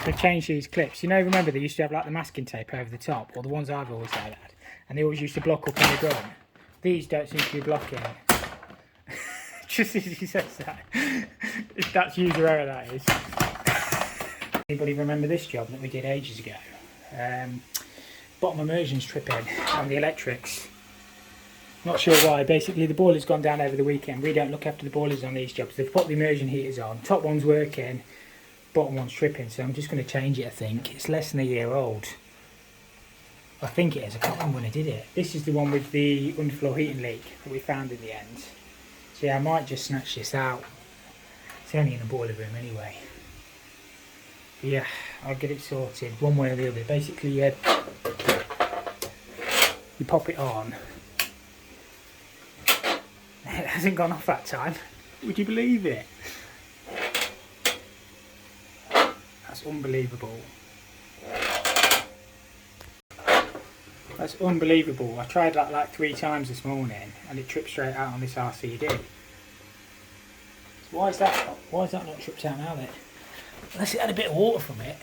They changed these clips. You know, remember they used to have like the masking tape over the top, or the ones I've always had, and they always used to block up in the gun. These don't seem to be blocking. Just as he says that. That's user error, that is. Anybody remember this job that we did ages ago? Bottom immersion's tripping on the electrics. Not sure why. Basically the boiler's gone down over the weekend. We don't look after the boilers on these jobs. They've put the immersion heaters on. Top one's working, bottom one's tripping, so I'm just going to change it. I think it's less than a year old. I think it is. I can't remember when I did it. This is the one with the underfloor heating leak that we found in the end. So yeah, I might just snatch this out. It's only in the boiler room anyway. But yeah, I'll get it sorted one way or the other. Basically, you pop it on. It hasn't gone off that time. Would you believe it? That's unbelievable. That's unbelievable. I tried that like 3 times this morning and it tripped straight out on this RCD. So why is that not tripped out now then? Unless it had a bit of water from it.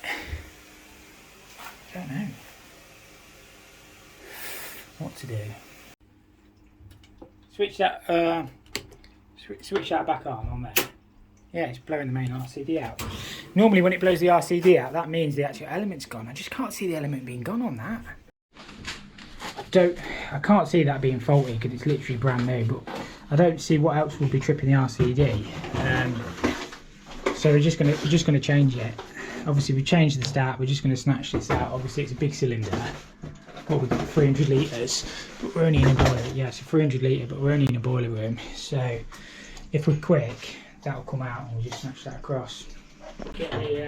I don't know what to do. Switch that back on there. Yeah, it's blowing the main RCD out. Normally when it blows the RCD out, that means the actual element's gone. I just can't see the element being gone on that. I can't see that being faulty because it's literally brand new, but I don't see what else would be tripping the RCD. So we're just gonna change it. Obviously we changed the start, we're just gonna snatch this out. Obviously it's a big cylinder. Well, we've got 300 litres, but we're only in a boiler. Yeah, it's a 300 litre, but we're only in a boiler room. So if we're quick, that'll come out and we'll just snatch that across. Get the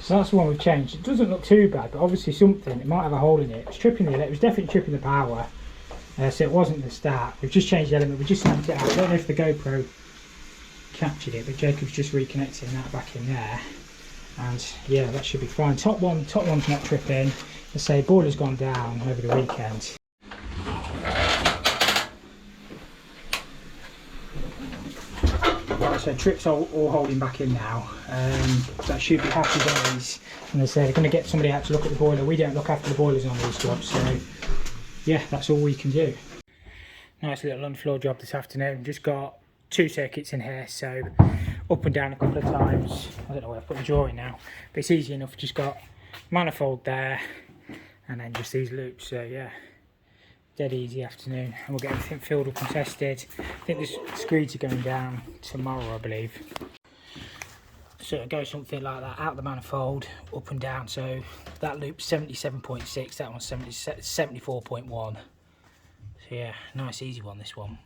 So that's the one we've changed. It doesn't look too bad, but obviously something, it might have a hole in it. It was tripping it was definitely tripping the power. So it wasn't the start. We've just changed the element, we just snapped it out. I don't know if the GoPro captured it, but Jacob's just reconnecting that back in there. And yeah, that should be fine. Top one's not tripping. I say boiler's gone down over the weekend. So trips all holding back in now. That should be happy days. And they say they're going to get somebody out to look at the boiler. We don't look after the boilers on these jobs, so yeah, that's all we can do. Nice little underfloor job this afternoon. Just got 2 circuits in here, so up and down a couple of times. I don't know where I put the jaw in now, but it's easy enough. Just got manifold there, and then just these loops. So yeah, dead easy afternoon, and we'll get everything filled up and tested. I think the screeds are going down tomorrow, I believe. So it goes something like that, out the manifold, up and down. So that loop's 77.6, that one's 74.1. So yeah, nice easy one, this one.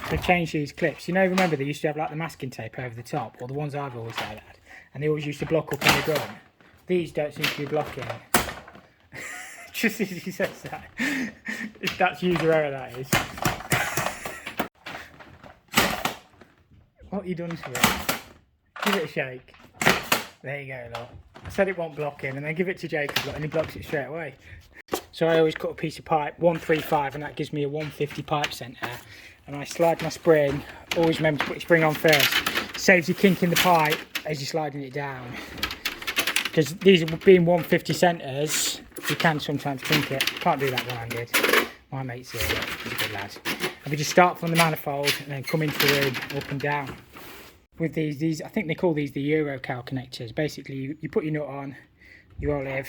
They changed these clips. You know, remember they used to have like the masking tape over the top, or the ones I've always had, and they always used to block up in the gun. These don't seem to be blocking. Just as he says that. That's user error, that is. What have you done to it? Give it a shake. There you go, look. I said it won't block him, and then give it to Jacob, look, and he blocks it straight away. So I always cut a piece of pipe, 135, and that gives me a 150 pipe centre. And I slide my spring, always remember to put your spring on first. Saves you kinking the pipe as you're sliding it down. Because these being 150 centres, you can sometimes kink it. Can't do that one-handed. My mate's here, he's a good lad. And we just start from the manifold and then come in through, up and down. With these, I think they call these the Eurocal connectors. Basically, you put your nut on, your olive,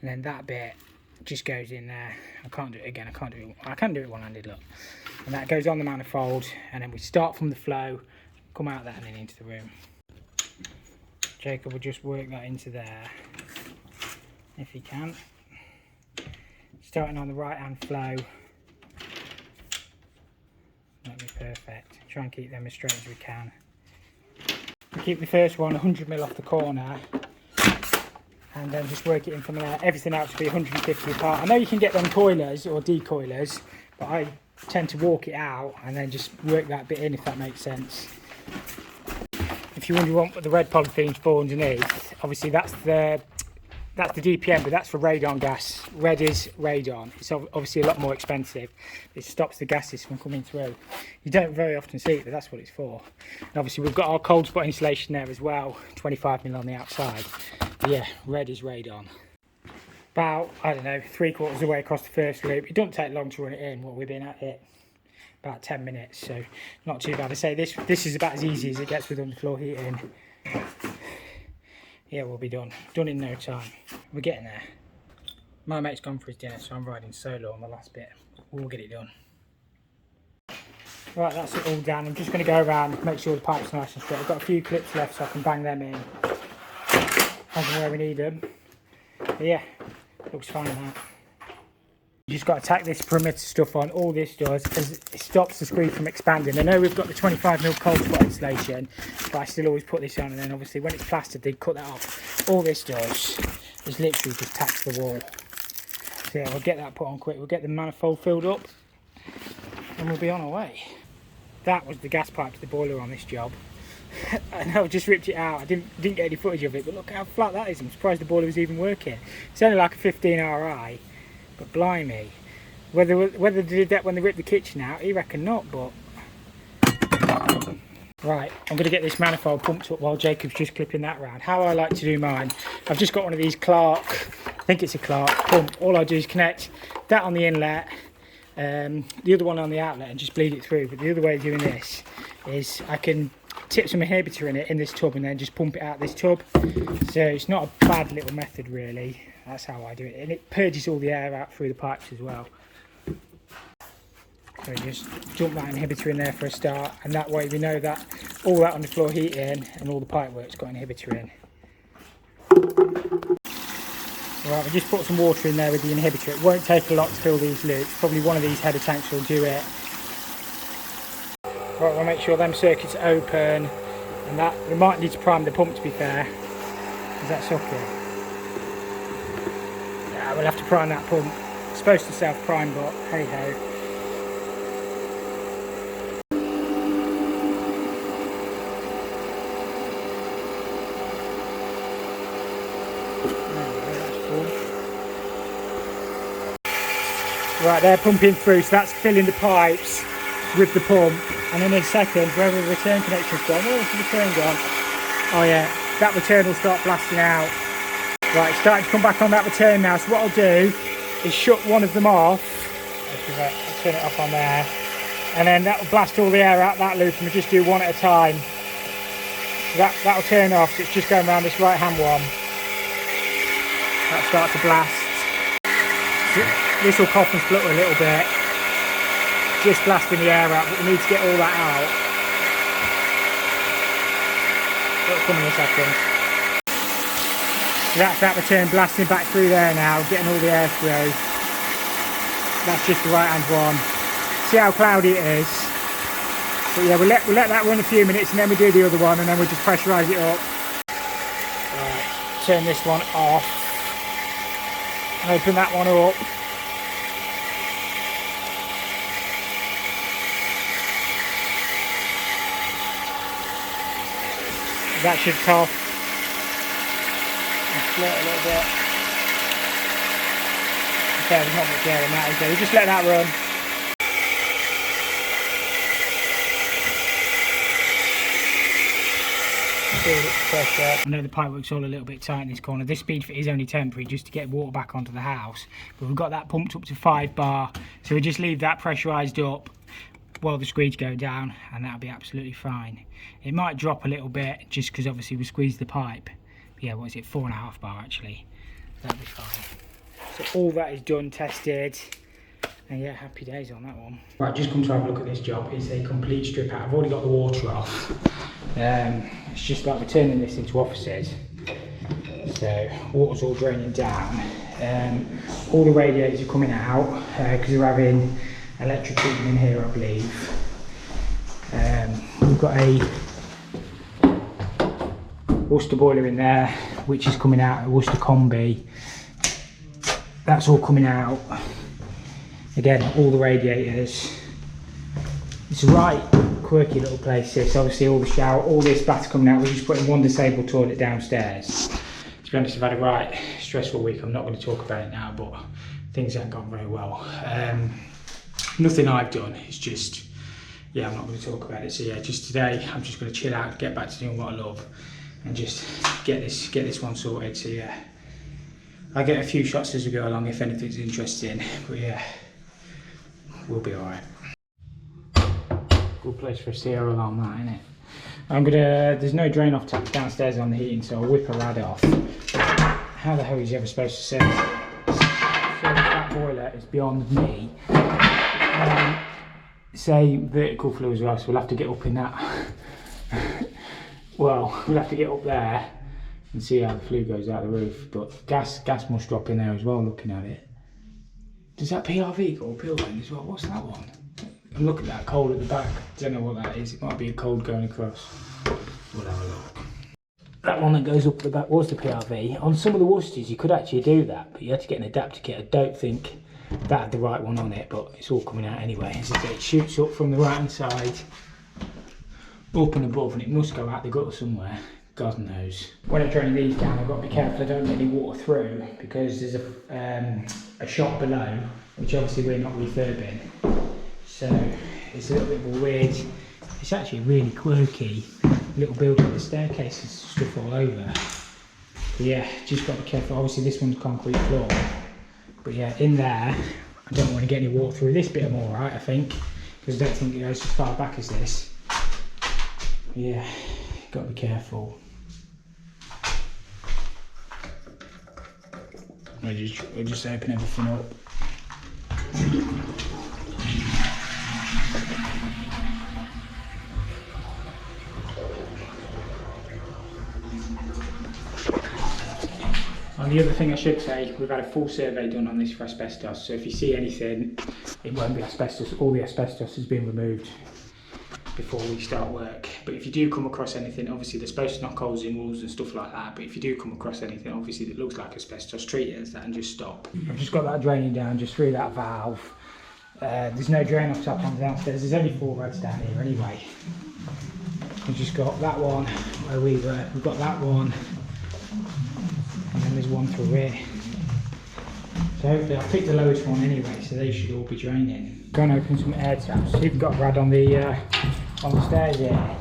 and then that bit just goes in there. I can't do it again, I can do it one-handed, look. and that goes on the manifold, and then we start from the flow, come out that and then into the room. Jacob will just work that into there if he can, starting on the right hand flow. That'll be perfect. Try and keep them as straight as we can. We keep the first one 100mm off the corner, and then just work it in from there. Everything else will be 150 apart. I know you can get them coilers or decoilers, but I tend to walk it out and then just work that bit in, if that makes sense. If you wonder what the red polythene's for underneath, obviously that's the DPM, but that's for radon gas. Red is radon. It's obviously a lot more expensive. It stops the gases from coming through. You don't very often see it, but that's what it's for. And obviously we've got our cold spot insulation there as well, 25mm on the outside. But yeah, red is radon. About, I don't know, 3/4 of the way across the first loop. It doesn't take long to run it in. What we've been at it about 10 minutes, so not too bad. I say this is about as easy as it gets with underfloor heating. Yeah, we'll be done in no time. We're getting there. My mate's gone for his dinner, so I'm riding solo on the last bit. We'll get it done. Right, that's it all done. I'm just going to go around, make sure the pipe's nice and straight. I've got a few clips left so I can bang them in as and where we need them. But yeah, looks fine now. You just got to tack this perimeter stuff on. All this does is it stops the screw from expanding. I know we've got the 25mm cold spot insulation, but I still always put this on, and then obviously when it's plastered they cut that off. All this does is literally just tacks the wall. So yeah, we'll get that put on quick. We'll get the manifold filled up and we'll be on our way. That was the gas pipe to the boiler on this job. I know I just ripped it out. I didn't get any footage of it, but look how flat that is. I'm surprised the boiler was even working. It's only like a 15 RI. But blimey, whether they did that when they ripped the kitchen out, he reckon not, but... Right, I'm going to get this manifold pumped up while Jacob's just clipping that round. How I like to do mine, I've just got one of these Clark, I think it's a Clark pump. All I do is connect that on the inlet, the other one on the outlet, and just bleed it through. But the other way of doing this is I can tip some inhibitor in this tub and then just pump it out this tub. So it's not a bad little method really. That's how I do it, and it purges all the air out through the pipes as well. So just dump that inhibitor in there for a start, and that way we know that all that underfloor heating and all the pipe work's got an inhibitor in. Right, we just put some water in there with the inhibitor. It won't take a lot to fill these loops. Probably one of these header tanks will do it. Right, we'll make sure them circuits are open, and that we might need to prime the pump to be fair. Is that sucky? Yeah, we'll have to prime that pump. It's supposed to self-prime, but hey ho. Right, they're pumping through, so that's filling the pipes with the pump. And in a second, wherever the return connection's gone, where's the return gone? Oh yeah, that return will start blasting out. Right, it's starting to come back on that return now. So what I'll do is shut one of them off. I'll turn it off on there. And then that will blast all the air out that loop, and we'll just do one at a time. So that'll turn off, so it's just going around this right hand one. That'll start to blast. This will cough and splutter a little bit, just blasting the air out, but we need to get all that out. It'll come in a second. So that's that return blasting back through there now, getting all the air through. That's just the right hand one. See how cloudy it is. But yeah, we'll let that run a few minutes, and then we do the other one, and then we'll just pressurise it up. Right, turn this one off. Open that one up. That should cough and flirt a little bit. Okay, there's not much air in that, is there? We just let that run. Pressure. I know the pipework's all a little bit tight in this corner. This speed fit is only temporary, just to get water back onto the house. But we've got that pumped up to 5 bar, so we just leave that pressurised up while the screeds go down, and that'll be absolutely fine. It might drop a little bit just because obviously we squeeze the pipe. But yeah, what is it, 4.5 bar actually. That'll be fine. So all that is done, tested. And yeah, happy days on that one. Right, just come to have a look at this job. It's a complete strip out. I've already got the water off. It's just like we're turning this into offices. So water's all draining down. All the radiators are coming out because we're having electric heating in here, I believe. We've got a Worcester boiler in there, which is coming out, a Worcester combi. That's all coming out. Again, all the radiators. It's a right quirky little place. This obviously all the shower, all this bath's coming out. We're just putting one disabled toilet downstairs. To be honest, I've had a right stressful week. I'm not going to talk about it now, but things haven't gone very well. Nothing I've done. It's just, yeah, I'm not going to talk about it. So yeah, just today, I'm just going to chill out, get back to doing what I love, and just get this one sorted. So yeah, I'll get a few shots as we go along if anything's interesting. But yeah, we'll be alright. Good place for a Sierra alarm, that, isn't it? There's no drain off tap downstairs on the heating, so I'll whip a rad off. How the hell is you ever supposed to say that boiler is beyond me? Say vertical flue as well, so we'll have to get up in that. Well, we'll have to get up there and see how the flue goes out the roof. But gas must drop in there as well, looking at it. Does that PRV go uphill then as well? What's that one? And look at that cold at the back. Don't know what that is. It might be a cold going across. We'll have a look. That one that goes up the back was the PRV. On some of the Worcesters you could actually do that, but you had to get an adapter kit. I don't think that had the right one on it, but it's all coming out anyway. As I say, it shoots up from the right hand side, up and above, and it must go out the gutter somewhere. God knows. When I drain these down, I've got to be careful I don't get any water through, because there's a shop below, which obviously we're not refurbing. So it's a little bit more weird. It's actually really quirky little building with the staircase and stuff all over. But yeah, just got to be careful. Obviously this one's concrete floor. But yeah, in there, I don't want to get any water through. This bit I'm alright, I think, because I don't think it goes as far back as this. But yeah, got to be careful. We'll just open everything up. And the other thing I should say, we've had a full survey done on this for asbestos, so if you see anything, it won't be asbestos. All the asbestos has been removed before we start work. But if you do come across anything, obviously they're supposed to knock holes in walls and stuff like that, but if you do come across anything obviously that looks like asbestos, treat it as that and just stop. I've just got that draining down just through that valve. There's no drain off tap on downstairs. There's only 4 rads down here anyway. We've just got that one where we were, we've got that one, and then there's one through here. So hopefully I'll pick the lowest one anyway, so they should all be draining. Go and open some air taps. So you've got a rad on the stairs here.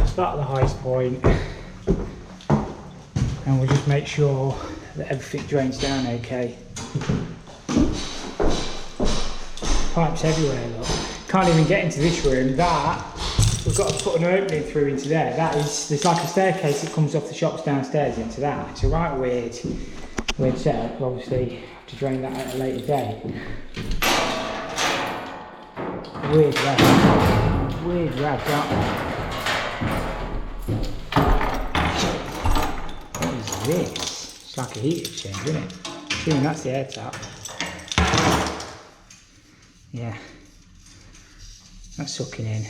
Start at the highest point, and we'll just make sure that everything drains down okay. Pipes everywhere, look. Can't even get into this room. That, we've got to put an opening through into there. That is, there's like a staircase that comes off the shops downstairs into that. It's a right weird setup. Obviously, have to drain that at a later date. Weird rads. Weird rads, aren't they? What is this? It's like a heat exchanger, isn't it? I'm assuming that's the air tap. Yeah. That's sucking in.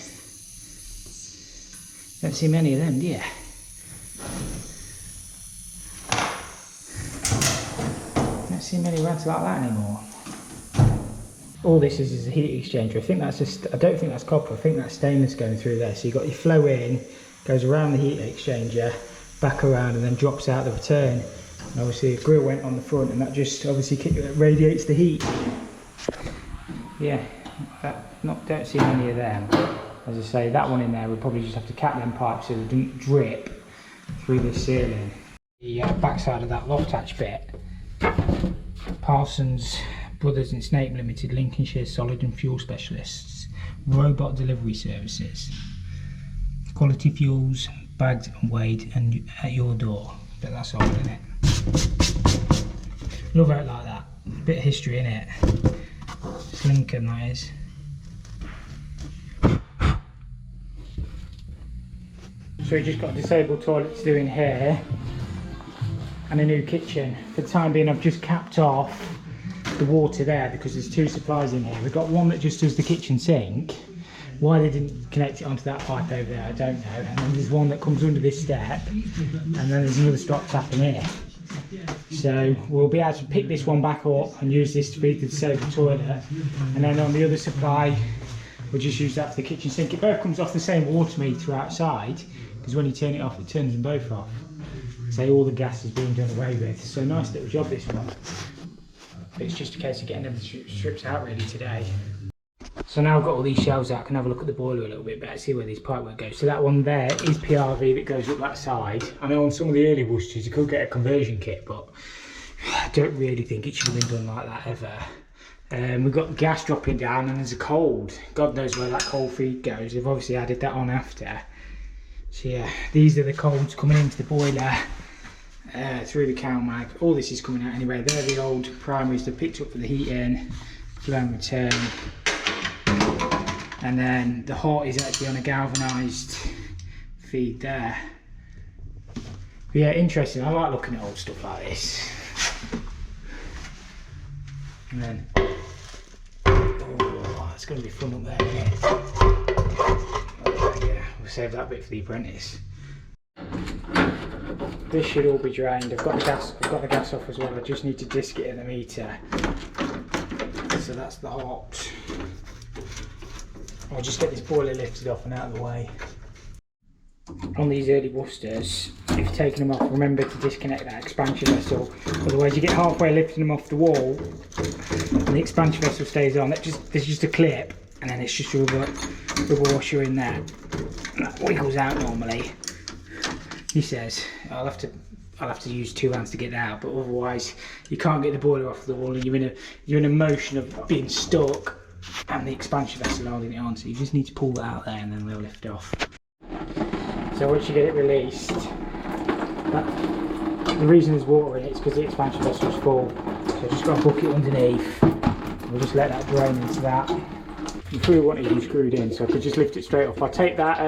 Don't see many of them, do you? Don't see many rads like that anymore. All this is a heat exchanger. I think that's just, I don't think that's copper, I think that's stainless going through there. So you've got your flow in, goes around the heat exchanger, back around, and then drops out the return. And obviously the grill went on the front, and that just obviously radiates the heat. Yeah, don't see many of them. As I say, that one in there, we'll probably just have to cap them pipes so they don't drip through the ceiling. The backside of that loft hatch bit, Parsons Brothers and Snape Limited, Lincolnshire Solid and Fuel Specialists, robot delivery services, quality fuels, bagged and weighed and at your door. But that's all, isn't it? Love it like that. Bit of history in it. It's Lincoln, that is. So we just got a disabled toilet to do in here and a new kitchen. For the time being, I've just capped off the water there because there's two supplies in here. We've got one that just does the kitchen sink. Why they didn't connect it onto that pipe over there, I don't know. And then there's one that comes under this step, and then there's another stop tap in here. So we'll be able to pick this one back up and use this to feed the disabled toilet. And then on the other supply, we'll just use that for the kitchen sink. It both comes off the same water meter outside, because when you turn it off, it turns them both off. So all the gas is being done away with. So nice little job, this one. But it's just a case of getting them strips out really today. So now I've got all these shelves out, I can have a look at the boiler a little bit better, see where these pipework goes. So that one there is PRV that goes up that side. I know on some of the early Worcesters you could get a conversion kit, but I don't really think it should have been done like that ever. We've got gas dropping down and there's a cold. God knows where that cold feed goes. They've obviously added that on after. So yeah, these are the colds coming into the boiler through the cow mag. All this is coming out anyway. They're the old primaries they've picked up for the heating, flow and return. And then the hot is actually on a galvanised feed there. But yeah, interesting. I like looking at old stuff like this. And then, oh, it's going to be fun up there, isn't it? Oh, yeah, we'll save that bit for the apprentice. This should all be drained. I've got the gas off as well. I just need to disc it at the meter. So that's the hot. I'll just get this boiler lifted off and out of the way. On these early Worcesters, if you're taking them off, remember to disconnect that expansion vessel. Otherwise you get halfway lifting them off the wall and the expansion vessel stays on. There's just a clip and then it's just a rubber washer in there. And that wiggles out normally. He says, I'll have to use two hands to get that out, but otherwise you can't get the boiler off the wall and you're in a motion of being stuck and the expansion vessel holding it on, so you just need to pull that out there and then they'll lift off. So once you get it released, the reason there's water in it is because the expansion vessel is full. So I've just got a bucket underneath, we'll just let that drain into that. You probably want it screwed in, so I could just lift it straight off. I take that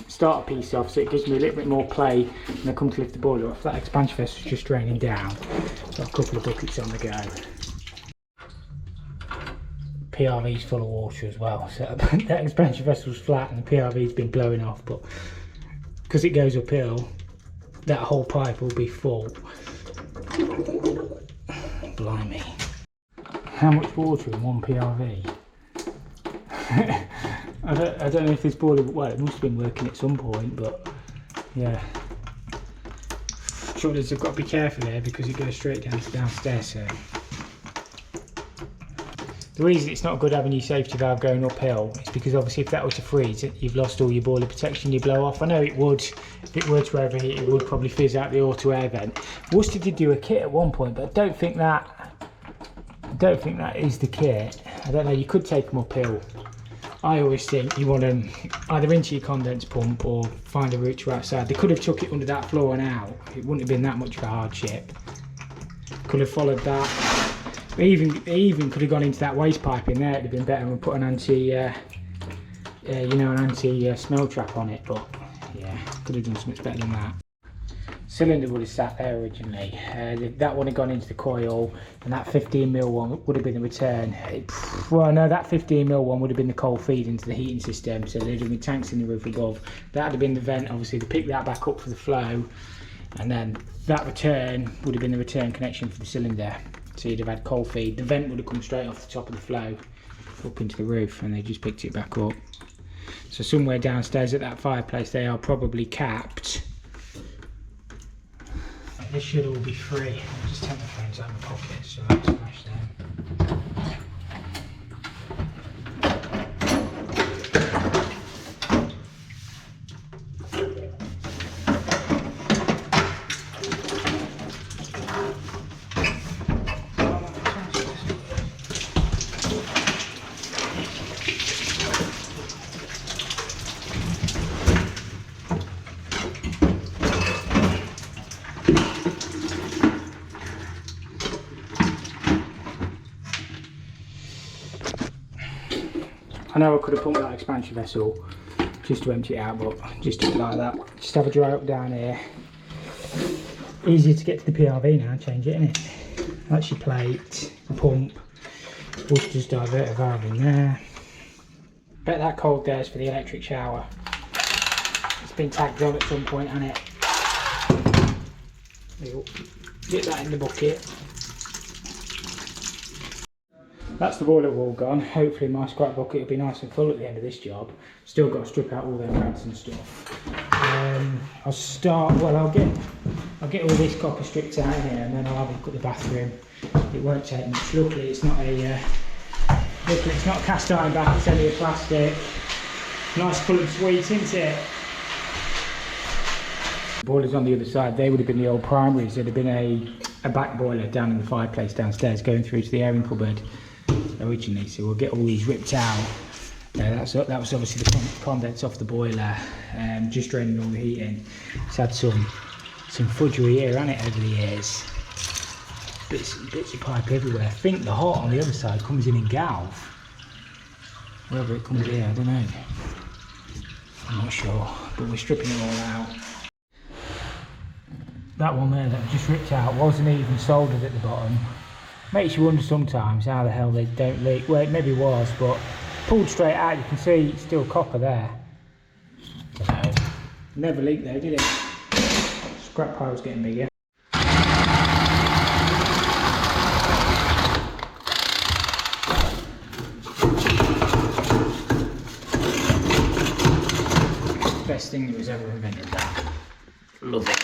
starter piece off so it gives me a little bit more play when I come to lift the boiler off. That expansion vessel is just draining down. Got a couple of buckets on the go. PRV's full of water as well, so that expansion vessel's flat and the PRV's been blowing off, but because it goes uphill, that whole pipe will be full. Blimey. How much water in one PRV? I don't know if this boiler, well, it must have been working at some point, but yeah. Shutters have got to be careful here because it goes straight down to downstairs, so. The reason it's not good having your safety valve going uphill is because obviously if that was to freeze, you've lost all your boiler protection, you blow off. I know it would, if it were to overheat, it would probably fizz out the auto air vent. Worcester did do a kit at one point, but I don't think that is the kit. I don't know, you could take them uphill. I always think you want them either into your condense pump or find a route to outside. They could have took it under that floor and out. It wouldn't have been that much of a hardship. Could have followed that. They even could have gone into that waste pipe in there. It'd have been better and put an anti-smell trap on it. But yeah, could have done something better than that. Cylinder would have sat there originally. That would have gone into the coil, and that 15mm one would have been the return. Well, no, that 15mm one would have been the cold feed into the heating system. So there'd have been tanks in the roof above. That would have been the vent, obviously, to pick that back up for the flow, and then that return would have been the return connection for the cylinder. So you'd have had cold feed. The vent would have come straight off the top of the flow up into the roof, and they just picked it back up. So somewhere downstairs at that fireplace they are probably capped. This should all be free. I'll just take my phones out of my pocket so I don't smash them. know I could have pumped that expansion vessel just to empty it out, but just do it like that. Just have a dry up down here. Easier to get to the PRV now and change it, isn't it? That's your plate, the pump, Buster's diverter valve in there. Bet that cold there's for the electric shower. It's been tagged on at some point, hasn't it? Get that in the bucket. That's the boiler wall gone. Hopefully my scrap bucket will be nice and full at the end of this job. Still got to strip out all their rads and stuff. I'll start, well I'll get all this copper stripped out in here, and then I'll have a look at the bathroom. It won't take much. Luckily it's not a cast iron bath, it's only a plastic. Nice coloured suite, isn't it? The boilers on the other side, they would have been the old primaries. There'd have been a back boiler down in the fireplace downstairs going through to the airing cupboard originally, so we'll get all these ripped out. That was obviously the condense off the boiler, just draining all the heat in. It's had some fudgery here, hasn't it, over the years. Bits of pipe everywhere. I think the hot on the other side comes in galv. Wherever it comes here, I don't know. I'm not sure, but we're stripping it all out. That one there that I just ripped out wasn't even soldered at the bottom. Makes you wonder sometimes how the hell they don't leak. Well, it maybe was, but pulled straight out, you can see it's still copper there. So, never leaked though, did it? Scrap pile's getting bigger. Best thing that was ever invented, that. Love it.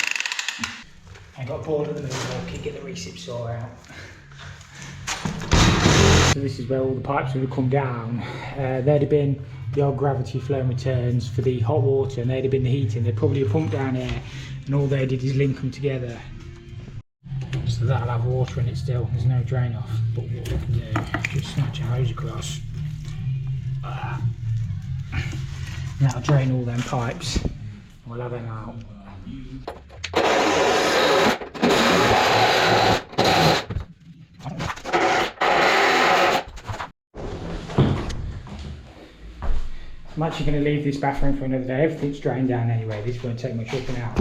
I got bored of the move, I'll get the recip saw out. So this is where all the pipes would have come down. There'd have been the old gravity flow returns for the hot water, and they'd have been the heating. They'd probably have pumped down here, and all they did is link them together. So that'll have water in it still, there's no drain off. But what we can do is just snatch a hose across. That'll drain all them pipes, and we'll have them out. I'm actually going to leave this bathroom for another day. Everything's drained down anyway, this won't take much up and out.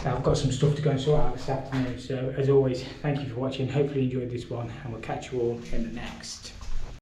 I've got some stuff to go and sort out this afternoon, so as always, thank you for watching. Hopefully you enjoyed this one, and we'll catch you all in the next.